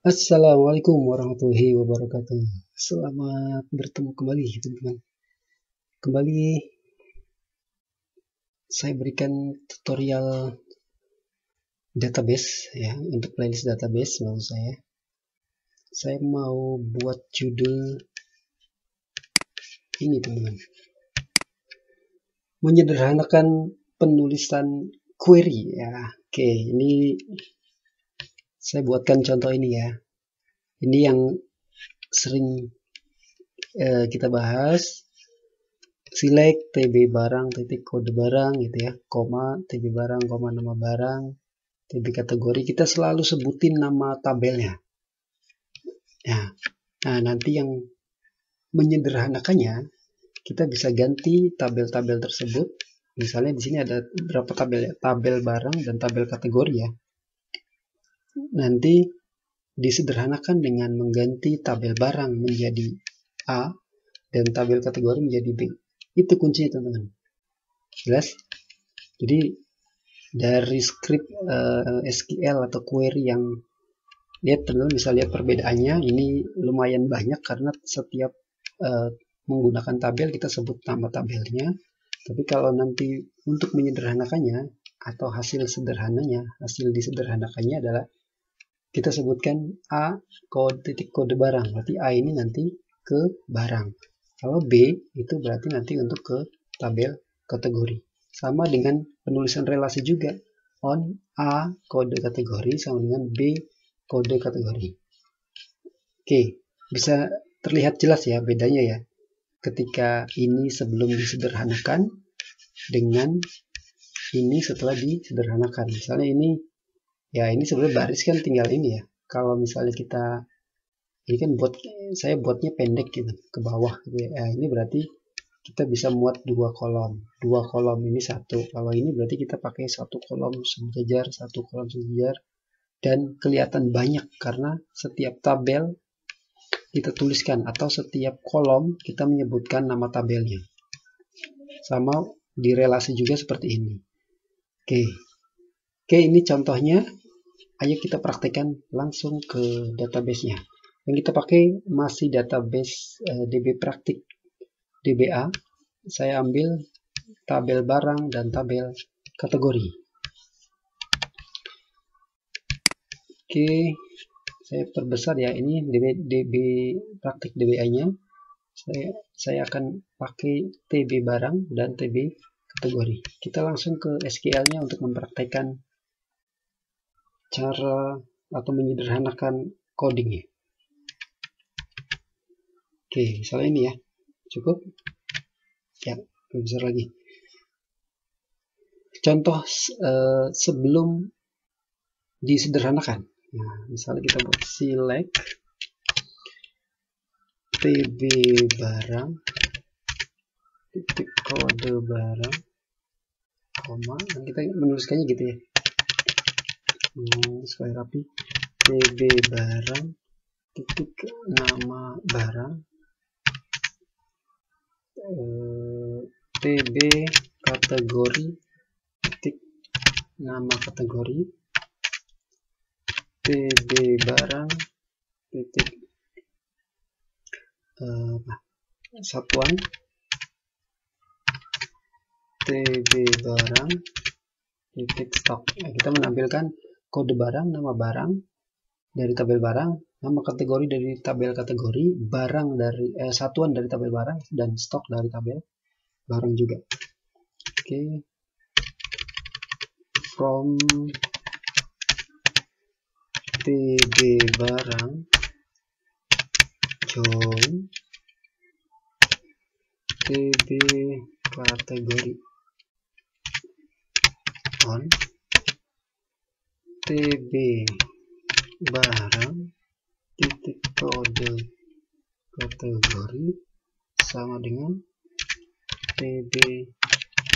Assalamualaikum warahmatullahi wabarakatuh. Selamat bertemu kembali, teman-teman. Kembali saya berikan tutorial database ya, untuk playlist database maksud saya. Saya mau buat judul ini, teman-teman. Menyederhanakan penulisan query ya. Oke, ini saya buatkan contoh ini ya. Ini yang sering kita bahas. Select tb barang titik kode barang gitu ya, koma tb barang koma nama barang tb kategori, kita selalu sebutin nama tabelnya ya. Nah, nanti yang menyederhanakannya, kita bisa ganti tabel-tabel tersebut. Misalnya di sini ada berapa tabel ya, tabel barang dan tabel kategori ya. Nanti disederhanakan dengan mengganti tabel barang menjadi A dan tabel kategori menjadi B. Itu kuncinya, teman-teman. Jelas? Jadi dari script SQL atau query yang lihat, teman-teman bisa lihat perbedaannya. Ini lumayan banyak karena setiap menggunakan tabel kita sebut nama tabelnya. Tapi kalau nanti untuk menyederhanakannya atau hasil sederhananya, hasil disederhanakannya adalah kita sebutkan A titik kode barang. Berarti A ini nanti ke barang. Kalau B itu berarti nanti untuk ke tabel kategori. Sama dengan penulisan relasi juga. On A kode kategori sama dengan B kode kategori. Oke, bisa terlihat jelas ya bedanya ya. Ketika ini sebelum disederhanakan dengan ini setelah disederhanakan. Misalnya ini ya, ini sebenarnya baris kan tinggal ini ya. Kalau misalnya kita ini kan saya buatnya pendek gitu ke bawah gitu ya. Nah, ini berarti kita bisa muat dua kolom ini satu. Kalau ini berarti kita pakai satu kolom sejajar, satu kolom sejajar, dan kelihatan banyak karena setiap tabel kita tuliskan atau setiap kolom kita menyebutkan nama tabelnya. Sama di relasi juga seperti ini. Oke, ini contohnya. Ayo kita praktekkan langsung ke database-nya. Yang kita pakai masih database DB Praktik DBA. Saya ambil tabel barang dan tabel kategori. Oke, saya perbesar ya, ini DB Praktik DBA-nya. Saya akan pakai TB barang dan TB kategori. Kita langsung ke SQL-nya untuk mempraktekkan cara atau menyederhanakan codingnya. Oke, misalnya ini ya, cukup ya, lebih besar lagi. Contoh sebelum disederhanakan. Nah, misalnya kita buat select tb barang titik kode barang koma, dan kita menuliskannya gitu ya, supaya rapi. Tb barang titik nama barang tb kategori titik nama kategori tb barang titik satuan tb barang titik stok. Nah, kita menampilkan kode barang, nama barang dari tabel barang, nama kategori dari tabel kategori, barang dari satuan dari tabel barang, dan stok dari tabel barang juga. Oke, from tb barang join tb kategori on tb barang titik kode kategori sama dengan tb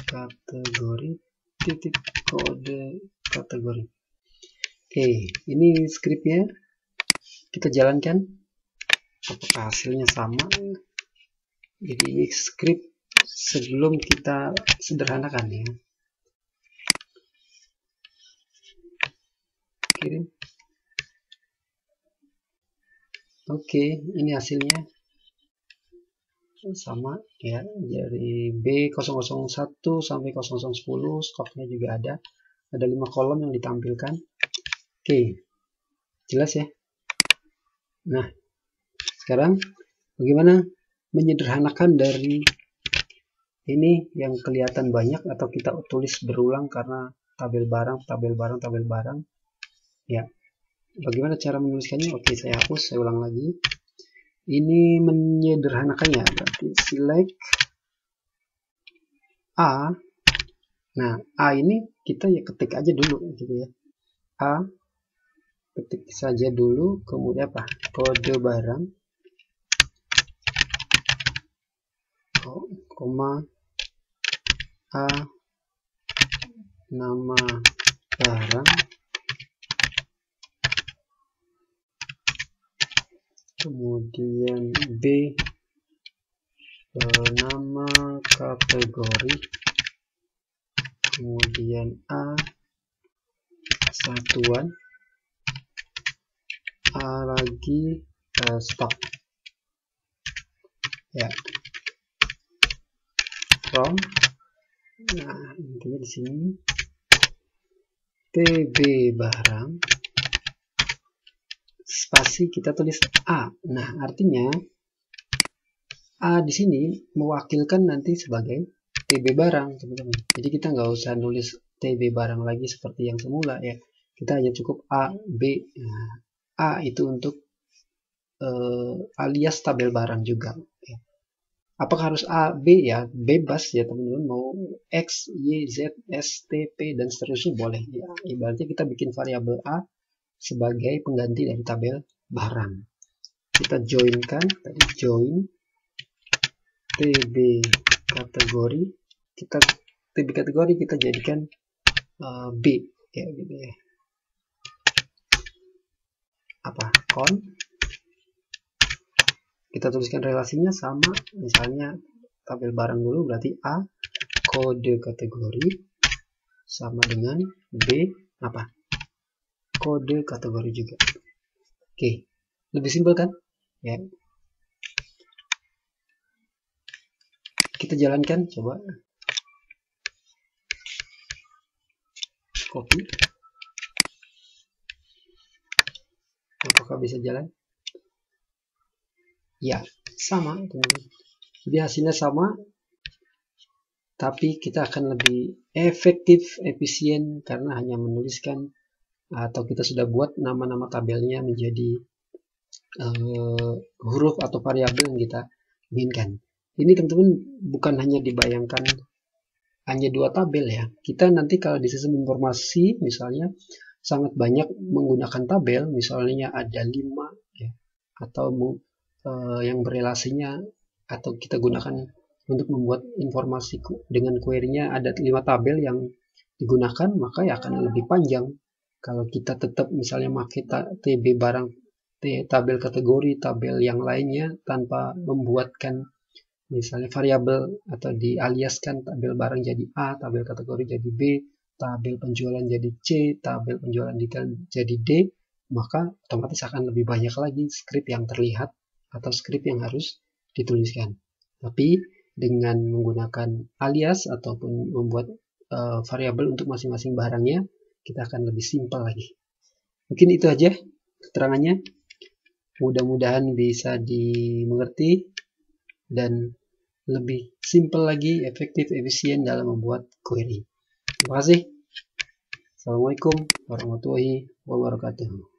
kategori titik kode kategori. Oke, ini skripnya kita jalankan. Apakah hasilnya sama? Jadi ini skrip sebelum kita sederhanakan ya. Kirim. Oke, ini hasilnya sama ya, dari B001 sampai 0010 stoknya juga ada 5 kolom yang ditampilkan. Oke, jelas ya. Nah, sekarang bagaimana menyederhanakan dari ini yang kelihatan banyak atau kita tulis berulang karena tabel barang, tabel barang. Ya, bagaimana cara menuliskannya? Oke, saya hapus, saya ulang lagi. Ini menyederhanakannya, berarti select A. Nah, A ini kita ya ketik aja dulu gitu ya. A ketik saja dulu, kemudian apa? Kode barang, koma A, nama barang, kemudian B, nama kategori, kemudian A, satuan, A lagi, stok ya, from. Nah, intinya di sini TB barang, spasi kita tulis A. Nah, artinya A di sini mewakilkan nanti sebagai TB barang, teman-teman. Jadi kita nggak usah nulis TB barang lagi seperti yang semula ya. Kita hanya cukup A, B. Nah, A itu untuk alias tabel barang juga. Ya. Apakah harus A, B ya? Bebas ya teman-teman. Mau X, Y, Z, S, T, P, dan seterusnya boleh. Ya, ibaratnya kita bikin variabel A sebagai pengganti dari tabel barang. Kita joinkan, tadi join TB kategori, TB kategori kita jadikan B kayak gitu ya. Apa? Con. Kita tuliskan relasinya sama, misalnya tabel barang dulu berarti A kode kategori sama dengan B apa? Kode kategori juga. Oke, lebih simpel kan? Ya. Kita jalankan, coba. Copy. Apakah bisa jalan? Ya, sama teman-teman. Jadi hasilnya sama, tapi kita akan lebih efektif, efisien karena hanya menuliskan atau kita sudah buat nama-nama tabelnya menjadi huruf atau variabel yang kita inginkan. Ini teman-teman bukan hanya dibayangkan hanya 2 tabel ya. Kita nanti kalau di sistem informasi misalnya sangat banyak menggunakan tabel, misalnya ada 5 ya, atau yang berelasinya atau kita gunakan untuk membuat informasi dengan query-nya ada 5 tabel yang digunakan, maka ya akan lebih panjang. Kalau kita tetap misalnya pakai TB barang, tabel kategori, tabel yang lainnya tanpa membuatkan misalnya variabel atau dialiaskan tabel barang jadi A, tabel kategori jadi B, tabel penjualan jadi C, tabel penjualan detail jadi D, maka otomatis akan lebih banyak lagi script yang terlihat atau script yang harus dituliskan. Tapi dengan menggunakan alias ataupun membuat variabel untuk masing-masing barangnya, kita akan lebih simpel lagi. Mungkin itu aja keterangannya. Mudah-mudahan bisa dimengerti dan lebih simpel lagi, efektif, efisien dalam membuat query. Terima kasih. Assalamualaikum warahmatullahi wabarakatuh.